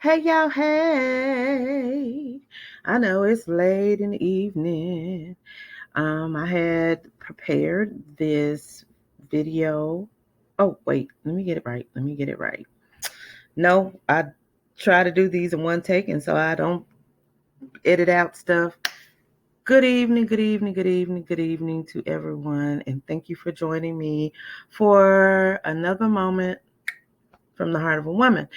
Hey y'all, hey. I know it's late in the evening. I had prepared this video. Oh, wait, let me get it right. Let me get it right. No, I try to do these in one take, and so I don't edit out stuff. Good evening, good evening, good evening, good evening to everyone, and thank you for joining me for another moment from the heart of a woman.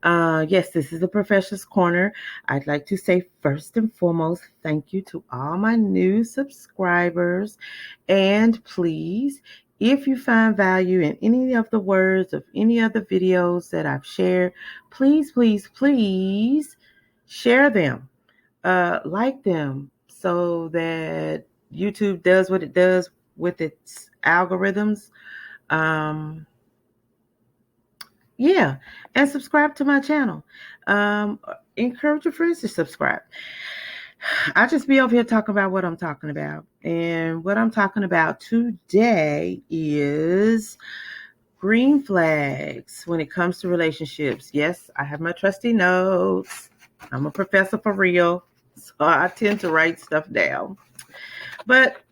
Yes, this is the Professor's Corner. I'd like to say first and foremost, thank you to all my new subscribers. And please, if you find value in any of the words of any of the videos that I've shared, please, please, please share them, like them, so that YouTube does what it does with its algorithms. Um, yeah, and subscribe to my channel. Um, Encourage your friends to subscribe. I just be over here talking about what I'm talking about. And what I'm talking about today is green flags when it comes to relationships. Yes, I have my trusty notes. I'm a professor for real, so I tend to write stuff down. But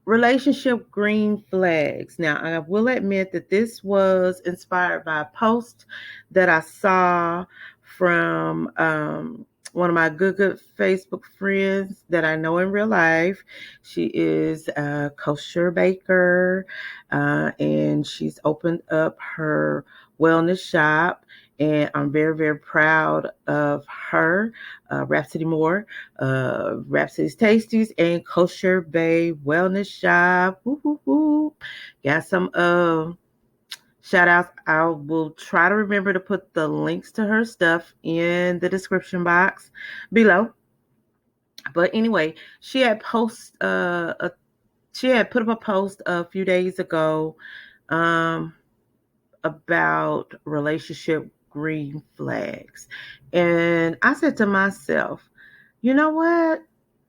relationship green flags. Now, I will admit that this was inspired by a post that I saw from one of my good Facebook friends that I know in real life. She is a kosher baker, and she's opened up her wellness shop. And I'm very, very proud of her, Rhapsody Moore, Rhapsody's Tasties, and KosherBae Wellness Shop. Woo, woo, woo. Got some shout outs. I will try to remember to put the links to her stuff in the description box below. But anyway, she had she had put up a post a few days ago about relationship green flags. And I said to myself, you know what?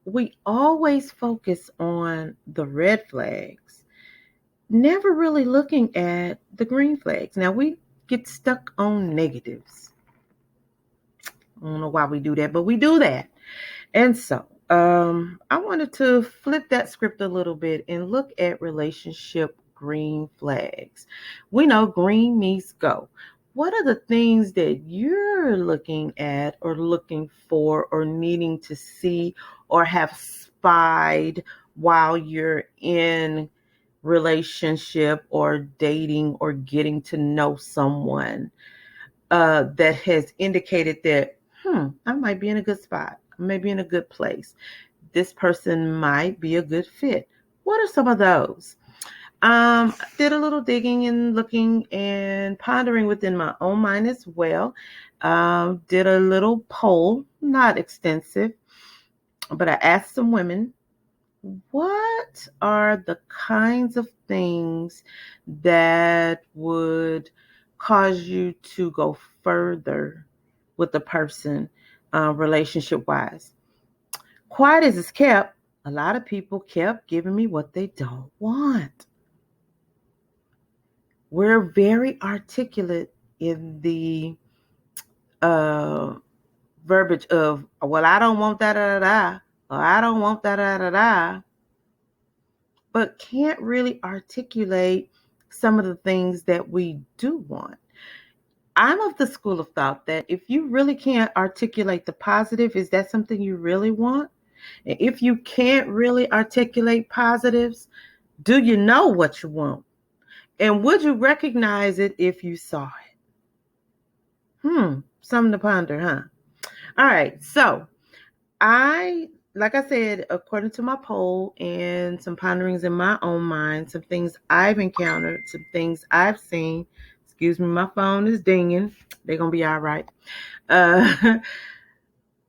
We always focus on the red flags, never really looking at the green flags. Now, we get stuck on negatives. I don't know why we do that, but we do that. And so, I wanted to flip that script a little bit and look at relationship green flags. We know green means go. What are the things that you're looking at or looking for or needing to see or have spied while you're in relationship or dating or getting to know someone that has indicated that, I might be in a good spot, maybe in a good place. This person might be a good fit. What are some of those? Did a little digging and looking and pondering within my own mind as well. Did a little poll, not extensive, but I asked some women, what are the kinds of things that would cause you to go further with the person, relationship wise? Quiet as it's kept, a lot of people kept giving me what they don't want. We're very articulate in the uh, verbiage of, well, I don't want da da da, or I don't want da da da da, but can't really articulate some of the things that we do want. I'm of the school of thought that if you really can't articulate the positive, is that something you really want? And if you can't really articulate positives, do you know what you want? And would you recognize it if you saw it? Something to ponder, huh? All right. So like I said, according to my poll and some ponderings in my own mind, some things I've encountered, some things I've seen. Excuse me, my phone is dinging. They're going to be all right.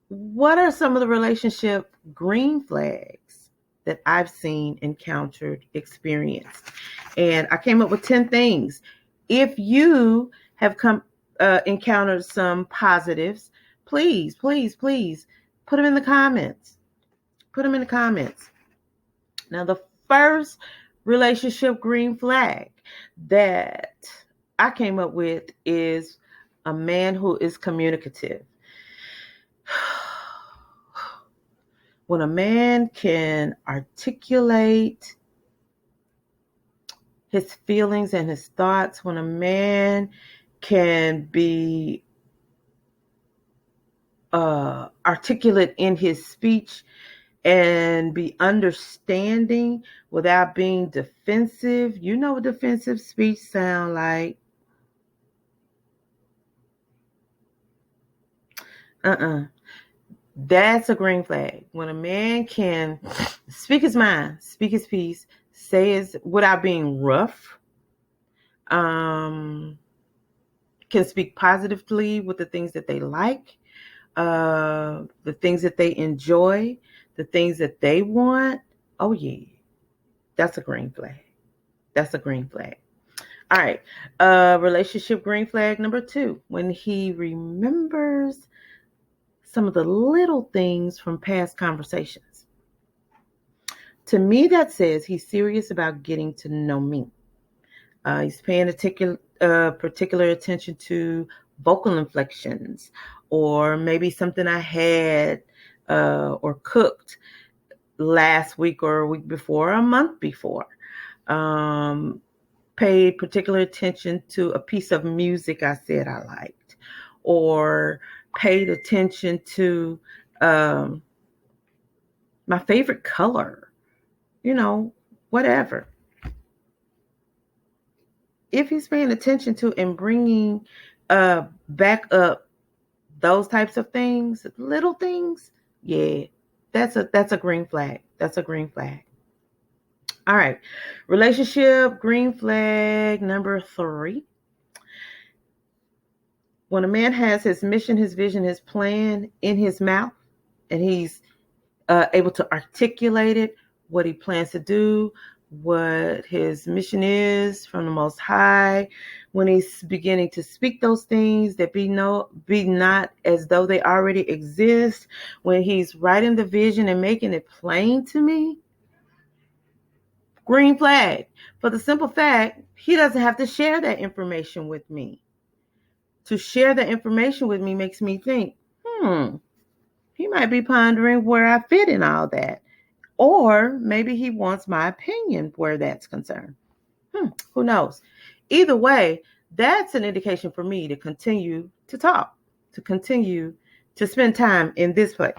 What are some of the relationship green flags that I've seen, encountered, experienced? And I came up with 10 things. If you have encountered some positives, please, please, please put them in the comments. Put them in the comments. Now, the first relationship green flag that I came up with is a man who is communicative. When a man can articulate his feelings and his thoughts, when a man can be articulate in his speech and be understanding without being defensive. You know what defensive speech sound like. That's a green flag. When a man can speak his mind, speak his piece, say it without being rough, can speak positively with the things that they like, the things that they enjoy, the things that they want. Oh yeah, that's a green flag. That's a green flag. All right. Relationship green flag number 2. When he remembers some of the little things from past conversations. To me, that says he's serious about getting to know me. He's paying particular attention to vocal inflections, or maybe something I had or cooked last week or a week before, or a month before. Paid particular attention to a piece of music I said I liked, or paid attention to my favorite color, whatever. If he's paying attention to and bringing back up those types of things, little things, yeah, that's a green flag. That's a green flag. All right. Relationship green flag number 3. When a man has his mission, his vision, his plan in his mouth, and he's able to articulate it, what he plans to do, what his mission is from the Most High, when he's beginning to speak those things that be not as though they already exist, when he's writing the vision and making it plain to me, green flag. For the simple fact, he doesn't have to share that information with me. To share the information with me makes me think, he might be pondering where I fit in all that. Or maybe he wants my opinion where that's concerned. Who knows? Either way, that's an indication for me to continue to talk, to continue to spend time in this place.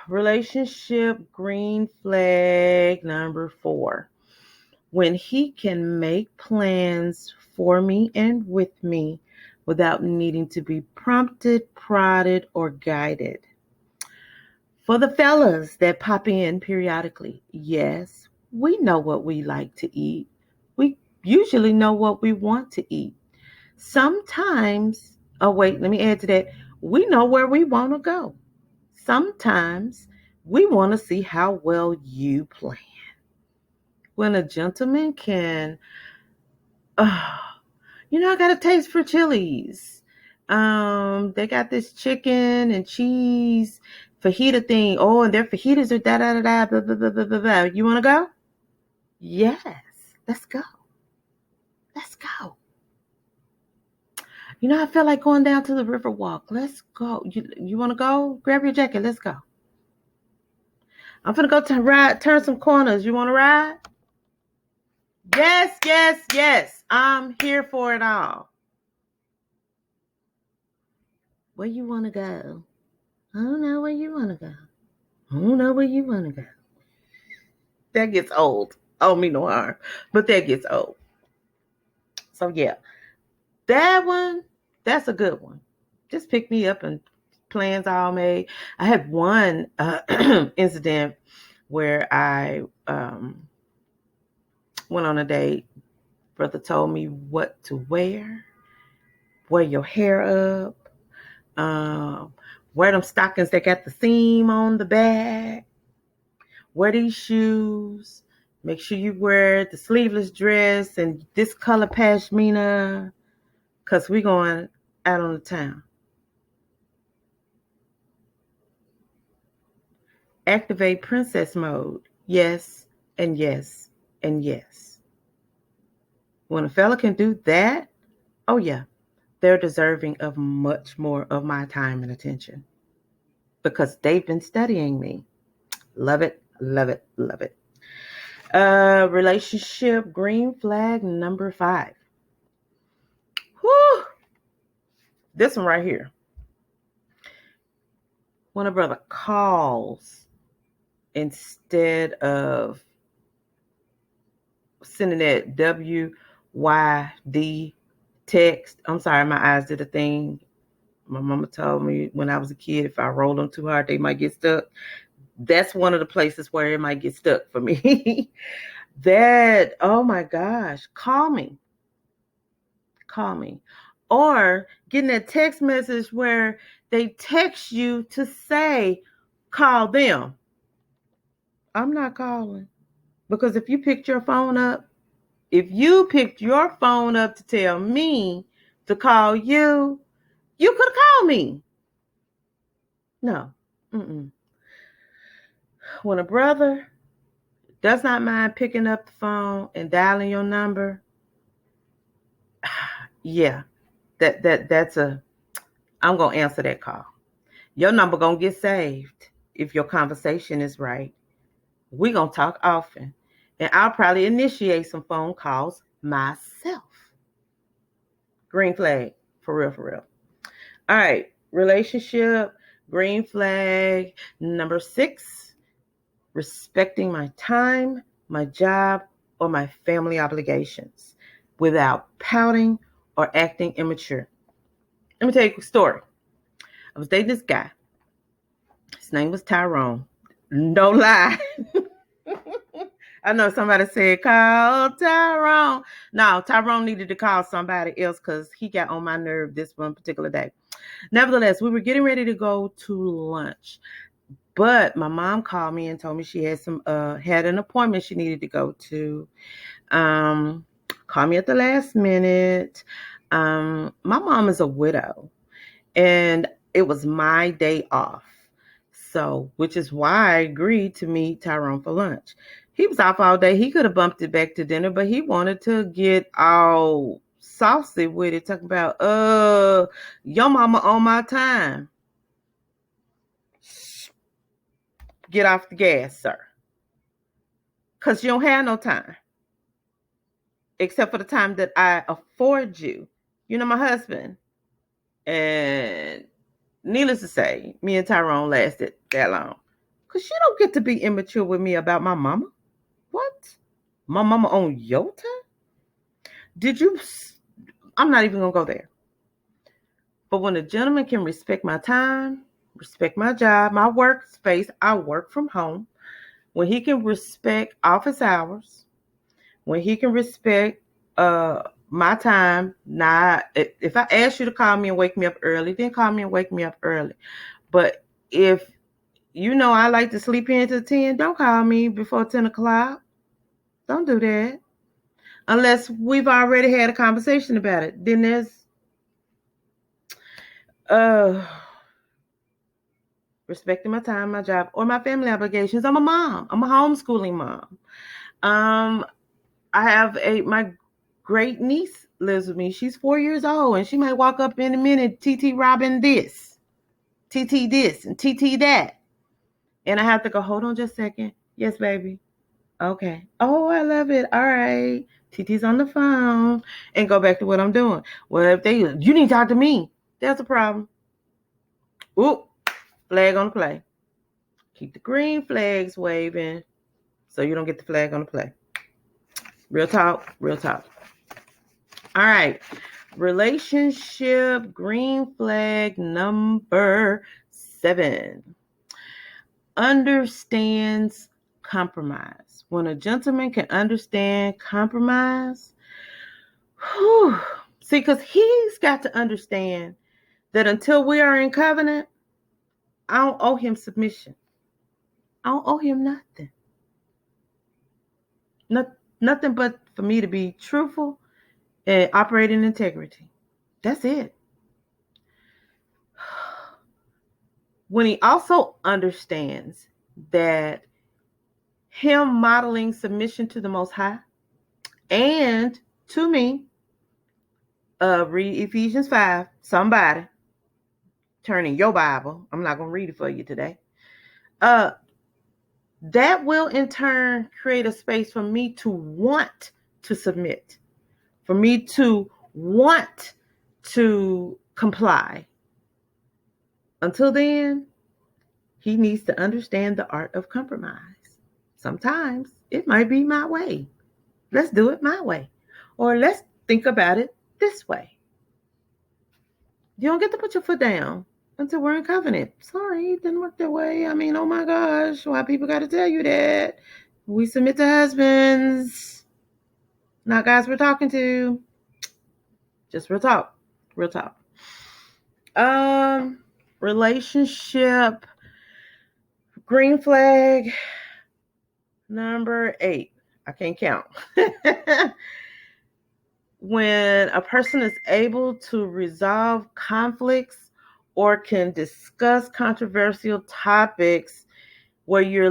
Relationship green flag number 4. When he can make plans for me and with me without needing to be prompted, prodded, or guided. For the fellas that pop in periodically, yes, we know what we like to eat. We usually know what we want to eat. Sometimes, let me add to that. We know where we want to go. Sometimes we want to see how well you plan. When a gentleman can, I got a taste for Chili's. They got this chicken and cheese fajita thing. Oh, and their fajitas are da da da da blah blah blah blah blah blah. You want to go? Yes, let's go. Let's go. I feel like going down to the river walk. Let's go. You want to go? Grab your jacket. Let's go. I'm gonna go turn some corners. You want to ride? Yes, yes, yes. I'm here for it all. Where you want to go? I don't know where you want to go. I don't know where you want to go. That gets old. Oh, me no harm. But that gets old. So, yeah. That one, that's a good one. Just pick me up and plans all made. I had one incident where I went on a date. Brother told me what to wear your hair up, wear them stockings that got the seam on the back, wear these shoes, make sure you wear the sleeveless dress and this color pashmina, because we're going out on the town. Activate princess mode. Yes, and yes, and yes. When a fella can do that, Oh, yeah, they're deserving of much more of my time and attention because they've been studying me. Love it, love it, love it. Relationship green flag number 5. Whew, this one right here. When a brother calls instead of sending that WYD text. I'm sorry, my eyes did a thing. My mama told me when I was a kid, if I roll them too hard, they might get stuck. That's one of the places where it might get stuck for me. That, oh my gosh, call me. Call me. Or getting that text message where they text you to say, call them. I'm not calling. Because if you picked your phone up, if you picked your phone up to tell me to call you, you could have called me. No. Mm-mm. When a brother does not mind picking up the phone and dialing your number, yeah, that's a. I'm gonna answer that call. Your number gonna get saved if your conversation is right. We gonna talk often, and I'll probably initiate some phone calls myself. Green flag, for real, for real. All right, relationship, green flag number 6, respecting my time, my job, or my family obligations without pouting or acting immature. Let me tell you a story. I was dating this guy. His name was Tyrone. No lie. I know somebody said, call Tyrone. No, Tyrone needed to call somebody else because he got on my nerve this one particular day. Nevertheless, we were getting ready to go to lunch. But my mom called me and told me she had an appointment she needed to go to. Called me at the last minute. My mom is a widow, and it was my day off. So, which is why I agreed to meet Tyrone for lunch. He was off all day. He could have bumped it back to dinner, but he wanted to get all saucy with it, talking about, your mama on my time. Get off the gas, sir. Because you don't have no time. Except for the time that I afford you. You know, my husband. And needless to say, me and Tyrone lasted that long. Because you don't get to be immature with me about my mama. What? My mama on your time? Did you? I'm not even going to go there. But when a gentleman can respect my time, respect my job, my workspace, I work from home. When he can respect office hours, when he can respect my time. Not if I ask you to call me and wake me up early, then call me and wake me up early. But if you know I like to sleep in till 10, don't call me before 10 o'clock. Don't do that. Unless we've already had a conversation about it. Then there's uh respecting my time, my job, or my family obligations. I'm a mom. I'm a homeschooling mom. Um, I have my great niece lives with me. She's 4 years old, and she might walk up in a minute, TT Robin this, TT this, and TT that. And I have to go, hold on just a second. Yes, baby. Okay. Oh, I love it. All right. TT's on the phone, and go back to what I'm doing. Well, if you need to talk to me, that's a problem. Oop, flag on the play. Keep the green flags waving so you don't get the flag on the play. Real talk, real talk. All right. Relationship green flag number 7. Understands compromise. When a gentleman can understand compromise, whew, see, because he's got to understand that until we are in covenant, I don't owe him submission. I don't owe him nothing. Nothing but for me to be truthful and operate in integrity. That's it. When he also understands that him modeling submission to the Most High and to me Read Ephesians 5. Somebody turn in your Bible. I'm not going to read it for you today. That will in turn create a space for me to want to submit, for me to want to comply. Until then, he needs to understand the art of compromise. Sometimes it might be my way. Let's do it my way. Or let's think about it this way. You don't get to put your foot down until we're in covenant. Sorry, it didn't work that way. I mean, oh my gosh, why people got to tell you that? We submit to husbands, not guys we're talking to. Just real talk. Real talk. Relationship green flag number 8. I can't count. When a person is able to resolve conflicts or can discuss controversial topics where you're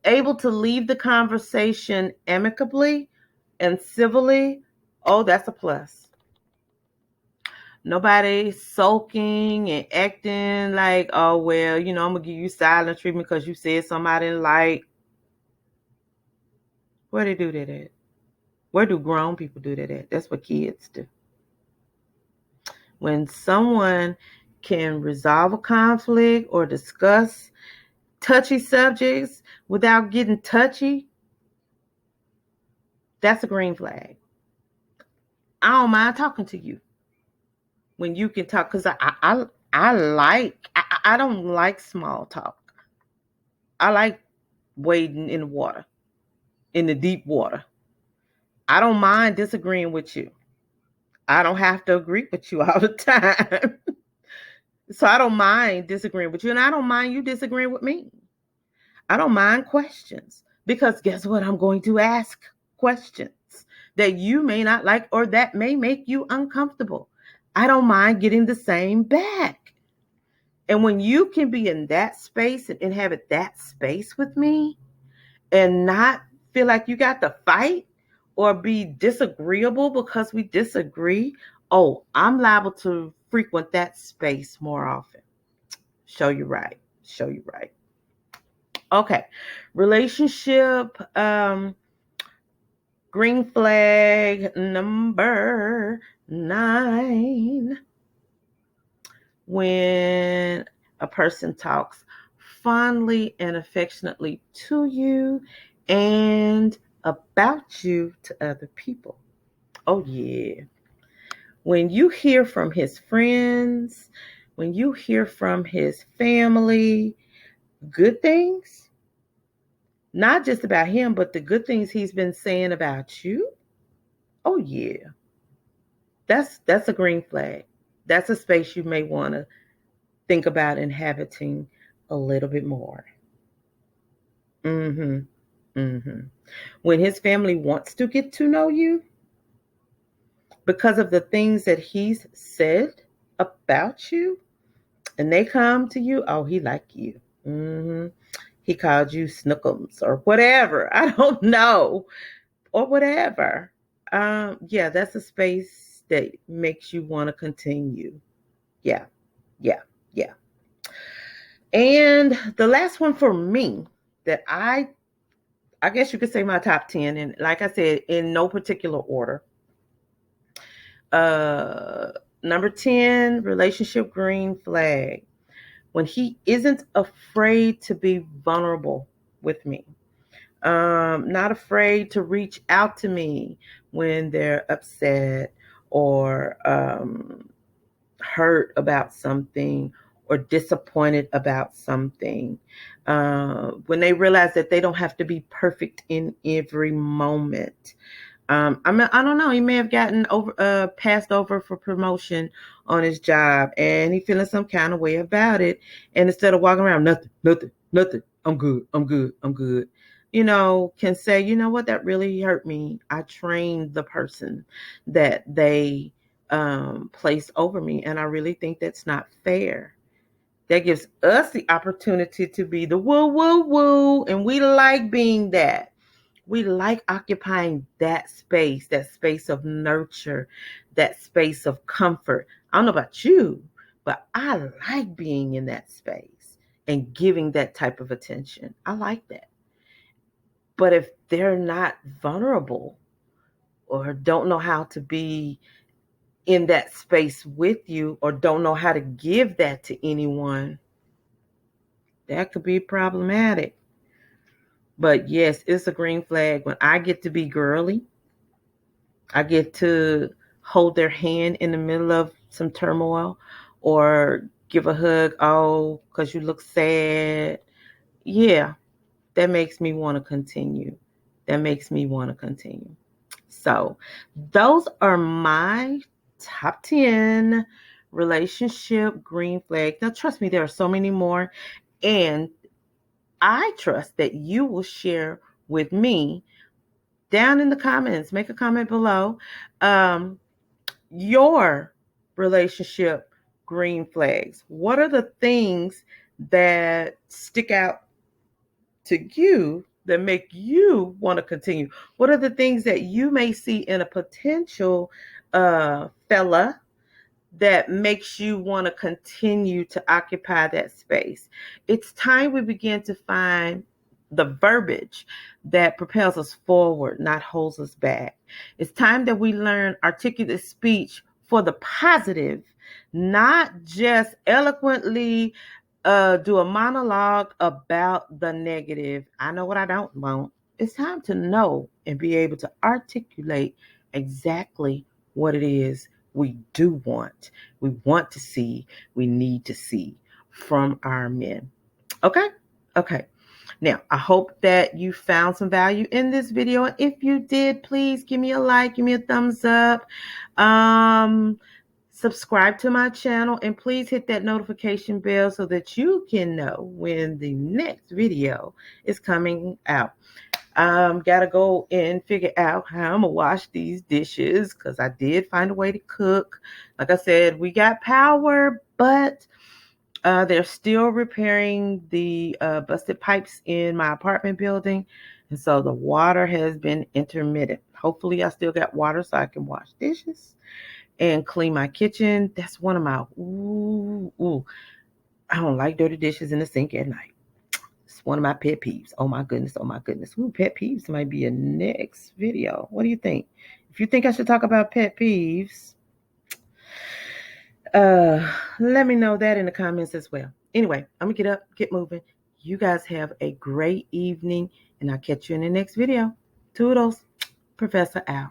able to leave the conversation amicably and civilly, oh, that's a plus. Nobody sulking and acting like, oh, well, I'm going to give you silent treatment because you said something I didn't like. Where they do that at? Where do grown people do that at? That's what kids do. When someone can resolve a conflict or discuss touchy subjects without getting touchy, that's a green flag. I don't mind talking to you when you can talk, because I don't like small talk. I like wading in the water, in the deep water. I don't mind disagreeing with you. I don't have to agree with you all the time. So I don't mind disagreeing with you, and I don't mind you disagreeing with me. I don't mind questions, because guess what? I'm going to ask questions that you may not like or that may make you uncomfortable. I don't mind getting the same back. And when you can be in that space and inhabit that space with me and not feel like you got to fight or be disagreeable because we disagree, oh, I'm liable to frequent that space more often. Show you right. Show you right. Okay. Relationship green flag number 9. When a person talks fondly and affectionately to you and about you to other people. Oh, yeah. When you hear from his friends, when you hear from his family, good things, not just about him, but the good things he's been saying about you. Oh, yeah. That's a green flag. That's a space you may want to think about inhabiting a little bit more. When his family wants to get to know you because of the things that he's said about you, and they come to you, oh, he like you. He called you Snookums or whatever. I don't know. Or whatever. Yeah, that's a space that makes you want to continue. Yeah. And the last one for me that I guess you could say my top 10, and like I said, in no particular order. Number 10, relationship green flag. When he isn't afraid to be vulnerable with me. Not afraid to reach out to me when they're upset or hurt about something or disappointed about something. When they realize that they don't have to be perfect in every moment. I don't know. He may have gotten passed over for promotion on his job, and he feeling some kind of way about it. And instead of walking around, nothing. I'm good. Can say, you know what, that really hurt me. I trained the person that they placed over me, and I really think that's not fair. That gives us the opportunity to be the woo, and we like being that. We like occupying that space of nurture, that space of comfort. I don't know about you, but I like being in that space and giving that type of attention. I like that. But if they're not vulnerable or don't know how to be in that space with you or don't know how to give that to anyone, that could be problematic. But yes, it's a green flag when I get to be girly. I get to hold their hand in the middle of some turmoil or give a hug, oh, because you look sad. Yeah, that makes me want to continue. That makes me want to continue. So, those are my top 10 relationship green flags. Now, trust me, there are so many more. And I trust that you will share with me down in the comments. Make a comment below. Your relationship green flags. What are the things that stick out to you that make you want to continue? What are the things that you may see in a potential fella that makes you want to continue to occupy that space? It's time we begin to find the verbiage that propels us forward, not holds us back. It's time that we learn articulate speech for the positive, not just eloquently do a monologue about the negative. I know what I don't want. It's time to know and be able to articulate exactly what it is we do want. We want to see, we need to see from our men. Okay? Okay. Now, I hope that you found some value in this video. And if you did, please give me a like, give me a thumbs up. Subscribe to my channel and please hit that notification bell so that you can know when the next video is coming out. Gotta go and figure out how I'm gonna wash these dishes because I did find a way to cook. Like I said, we got power, but they're still repairing the busted pipes in my apartment building. And so the water has been intermittent. Hopefully I still got water so I can wash dishes and clean my kitchen. That's one of my, I don't like dirty dishes in the sink at night. It's one of my pet peeves. Oh my goodness, oh my goodness. Pet peeves might be a next video. What do you think? If you think I should talk about pet peeves, let me know that in the comments as well. Anyway, I'm gonna get up, get moving. You guys have a great evening, and I'll catch you in the next video. Toodles, Professor out.